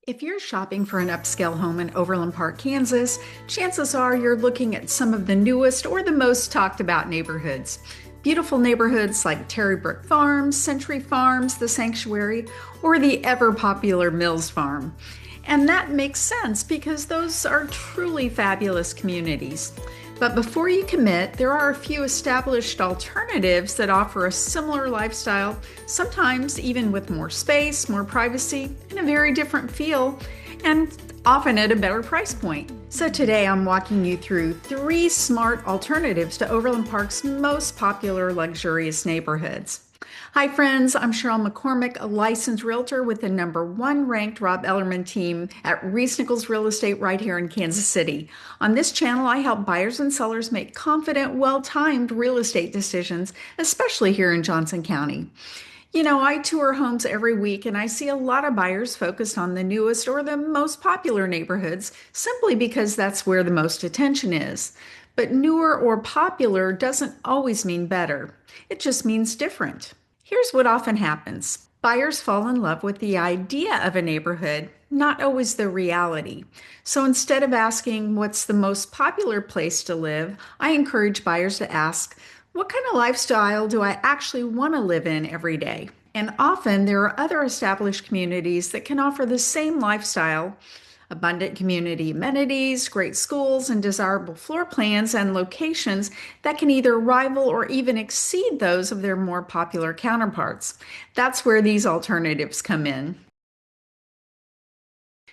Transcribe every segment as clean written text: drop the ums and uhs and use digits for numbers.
If you're shopping for an upscale home in Overland Park, Kansas, chances are you're looking at some of the newest or the most talked about neighborhoods. Beautiful neighborhoods like Terrybrook Farms, Century Farms, The Sanctuary, or the ever popular Mills Farm. And that makes sense because those are truly fabulous communities. But before you commit, there are a few established alternatives that offer a similar lifestyle, sometimes even with more space, more privacy, and a very different feel, and often at a better price point. So today I'm walking you through 3 smart alternatives to Overland Park's most popular luxurious neighborhoods. Hi friends, I'm Cheryl McCormick, a licensed realtor with the #1 ranked Rob Ellerman team at Reese Nichols Real Estate right here in Kansas City. On this channel, I help buyers and sellers make confident, well-timed real estate decisions, especially here in Johnson County. I tour homes every week and I see a lot of buyers focused on the newest or the most popular neighborhoods simply because that's where the most attention is. But newer or popular doesn't always mean better. It just means different. Here's what often happens. Buyers fall in love with the idea of a neighborhood, not always the reality. So instead of asking what's the most popular place to live, I encourage buyers to ask, what kind of lifestyle do I actually want to live in every day? And often there are other established communities that can offer the same lifestyle: abundant community amenities, great schools, and desirable floor plans and locations that can either rival or even exceed those of their more popular counterparts. That's where these alternatives come in.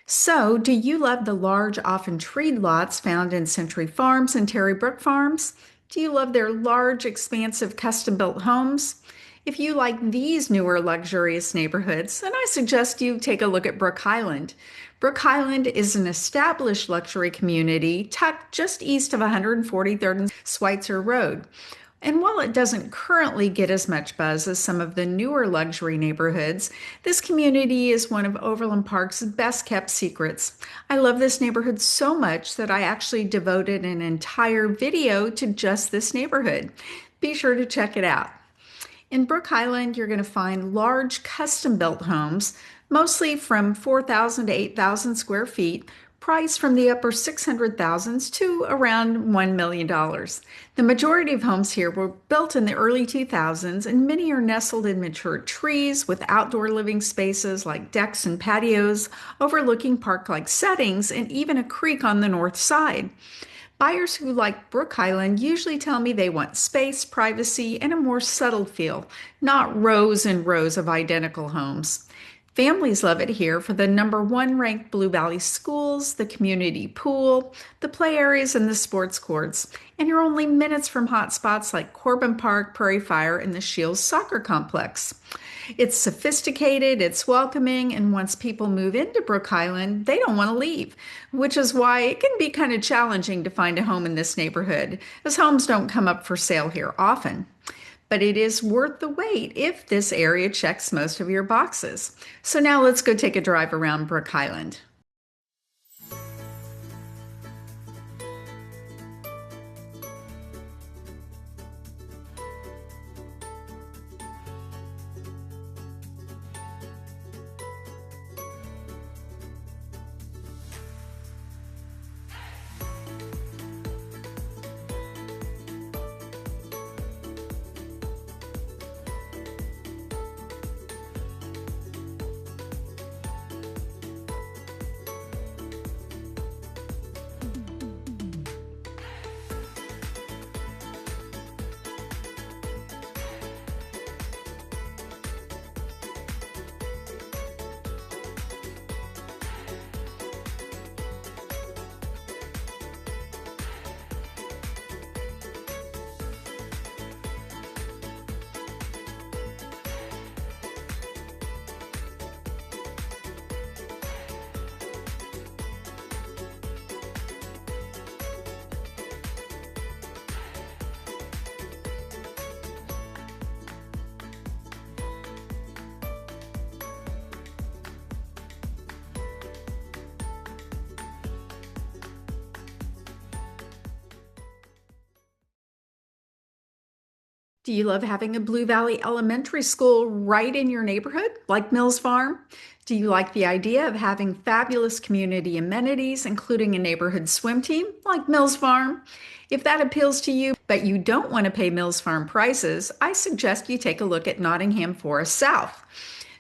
So, do you love the large, often treed lots found in Century Farms and Terrybrook Farms? Do you love their large, expansive, custom built homes? If you like these newer, luxurious neighborhoods, then I suggest you take a look at Brookhighland. Brookhighland is an established luxury community tucked just east of 143rd and Schweitzer Road. And while it doesn't currently get as much buzz as some of the newer luxury neighborhoods, this community is one of Overland Park's best kept secrets. I love this neighborhood so much that I actually devoted an entire video to just this neighborhood. Be sure to check it out. In Brookhighland, you're going to find large custom-built homes, mostly from 4,000 to 8,000 square feet, priced from the upper 600,000s to around $1 million. The majority of homes here were built in the early 2000s, and many are nestled in mature trees with outdoor living spaces like decks and patios, overlooking park-like settings, and even a creek on the north side. Buyers who like Brookhighland usually tell me they want space, privacy, and a more settled feel, not rows and rows of identical homes. Families love it here for the #1 ranked Blue Valley schools, the community pool, the play areas, and the sports courts. And you're only minutes from hot spots like Corbin Park, Prairie Fire, and the Shields Soccer Complex. It's sophisticated, it's welcoming, and once people move into Brookhighland, they don't want to leave, which is why it can be kind of challenging to find a home in this neighborhood, as homes don't come up for sale here often. But it is worth the wait if this area checks most of your boxes. So now let's go take a drive around Brookhighland. Do you love having a Blue Valley Elementary School right in your neighborhood, like Mills Farm? Do you like the idea of having fabulous community amenities, including a neighborhood swim team, like Mills Farm? If that appeals to you, but you don't want to pay Mills Farm prices, I suggest you take a look at Nottingham Forest South.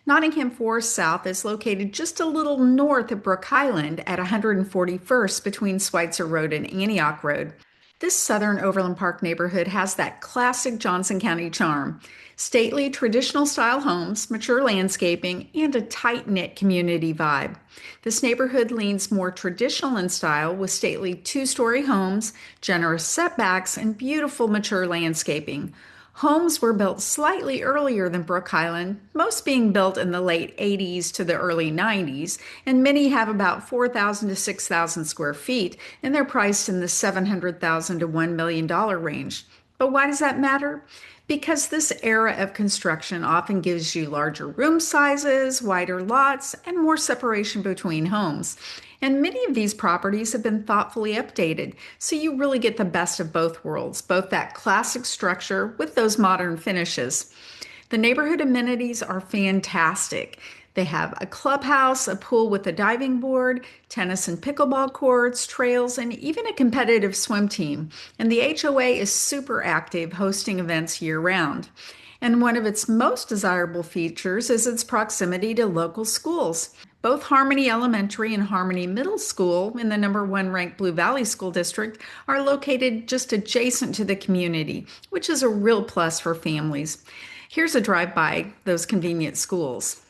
Nottingham Forest South is located just a little north of Brookhighland at 141st between Schweitzer Road and Antioch Road. This southern Overland Park neighborhood has that classic Johnson County charm. Stately, traditional style homes, mature landscaping, and a tight knit community vibe. This neighborhood leans more traditional in style with stately two-story homes, generous setbacks, and beautiful mature landscaping. Homes were built slightly earlier than Brookhighland, most being built in the late 80s to the early 90s, and many have about 4,000 to 6,000 square feet, and they're priced in the $700,000 to $1 million range. But why does that matter? Because this era of construction often gives you larger room sizes, wider lots, and more separation between homes. And many of these properties have been thoughtfully updated, so you really get the best of both worlds, both that classic structure with those modern finishes. The neighborhood amenities are fantastic. They have a clubhouse, a pool with a diving board, tennis and pickleball courts, trails, and even a competitive swim team. And the HOA is super active, hosting events year round. And one of its most desirable features is its proximity to local schools. Both Harmony Elementary and Harmony Middle School in the #1 ranked Blue Valley School District are located just adjacent to the community, which is a real plus for families. Here's a drive by those convenient schools.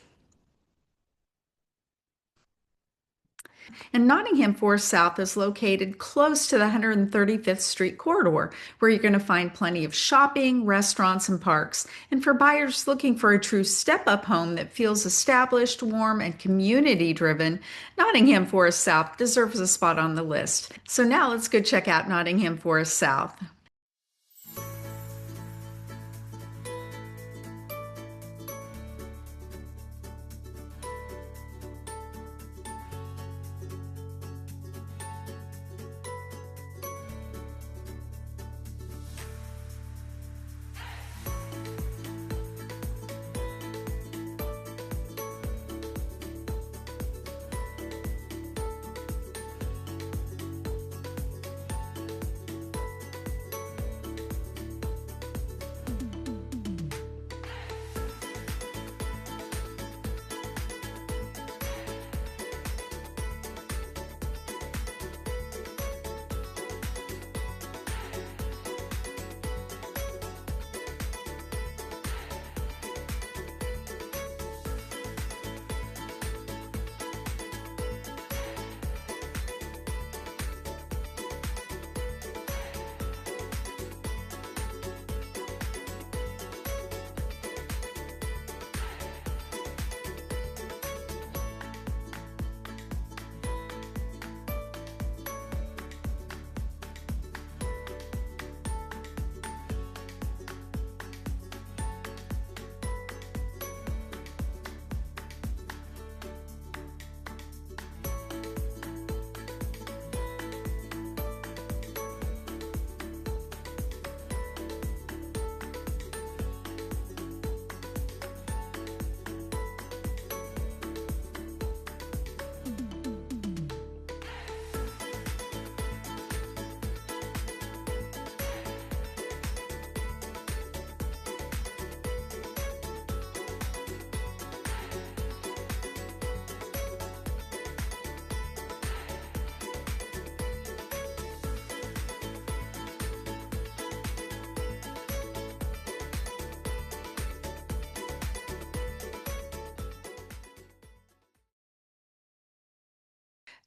And Nottingham Forest South is located close to the 135th Street corridor, where you're going to find plenty of shopping, restaurants, and parks. And for buyers looking for a true step-up home that feels established, warm, and community-driven, Nottingham Forest South deserves a spot on the list. So now let's go check out Nottingham Forest South.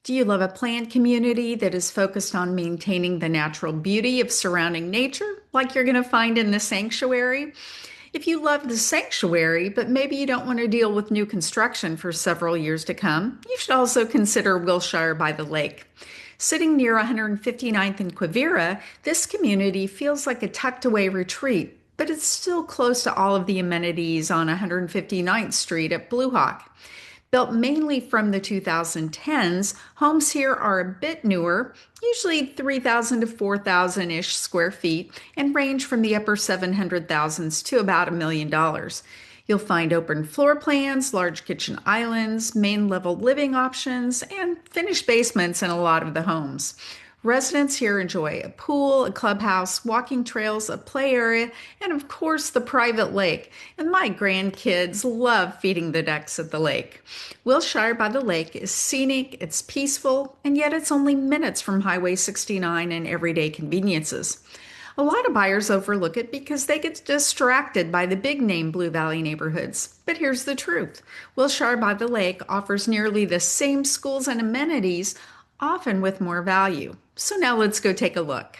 Do you love a planned community that is focused on maintaining the natural beauty of surrounding nature, like you're going to find in the sanctuary? If you love the sanctuary, but maybe you don't want to deal with new construction for several years to come, you should also consider Wilshire by the lake. Sitting near 159th and Quivira, this community feels like a tucked away retreat, but it's still close to all of the amenities on 159th Street at Bluhawk. Built mainly from the 2010s, homes here are a bit newer, usually 3,000 to 4,000-ish square feet, and range from the upper 700,000s to about $1 million. You'll find open floor plans, large kitchen islands, main level living options, and finished basements in a lot of the homes. Residents here enjoy a pool, a clubhouse, walking trails, a play area, and of course the private lake. And my grandkids love feeding the ducks at the lake. Wilshire by the lake is scenic, it's peaceful, and yet it's only minutes from Highway 69 and everyday conveniences. A lot of buyers overlook it because they get distracted by the big name Blue Valley neighborhoods. But here's the truth. Wilshire by the Lake offers nearly the same schools and amenities, often with more value. So now let's go take a look.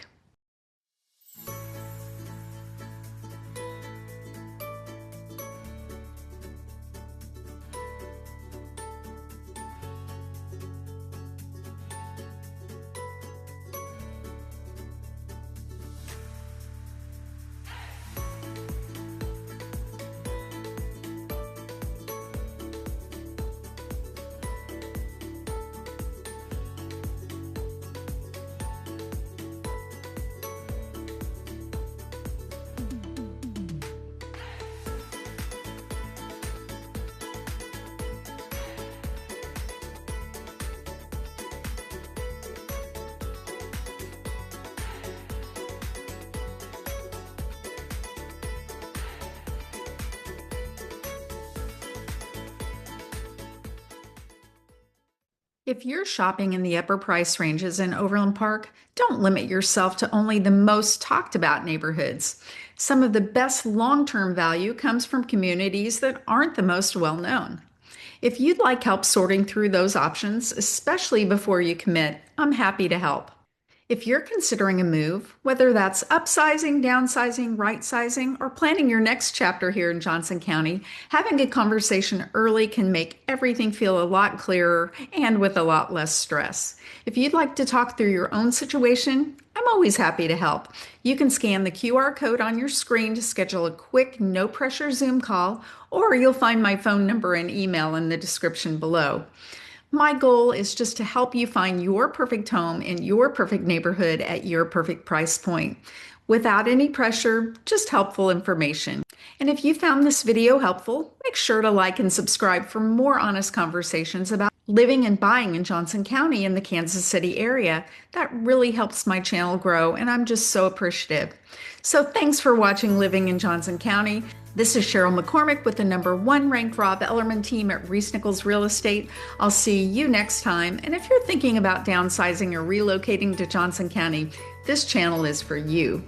If you're shopping in the upper price ranges in Overland Park, don't limit yourself to only the most talked about neighborhoods. Some of the best long-term value comes from communities that aren't the most well known. If you'd like help sorting through those options, especially before you commit, I'm happy to help. If you're considering a move, whether that's upsizing, downsizing, right-sizing, or planning your next chapter here in Johnson County, having a conversation early can make everything feel a lot clearer and with a lot less stress. If you'd like to talk through your own situation, I'm always happy to help. You can scan the QR code on your screen to schedule a quick, no-pressure Zoom call, or you'll find my phone number and email in the description below. My goal is just to help you find your perfect home in your perfect neighborhood at your perfect price point. Without any pressure, just helpful information. And if you found this video helpful, make sure to like and subscribe for more honest conversations about living and buying in Johnson County in the Kansas City area. That really helps my channel grow, and I'm just so appreciative. So thanks for watching Living in Johnson County. This is Cheryl McCormick with the #1 ranked Rob Ellerman team at Reese Nichols Real Estate. I'll see you next time. And if you're thinking about downsizing or relocating to Johnson County, this channel is for you.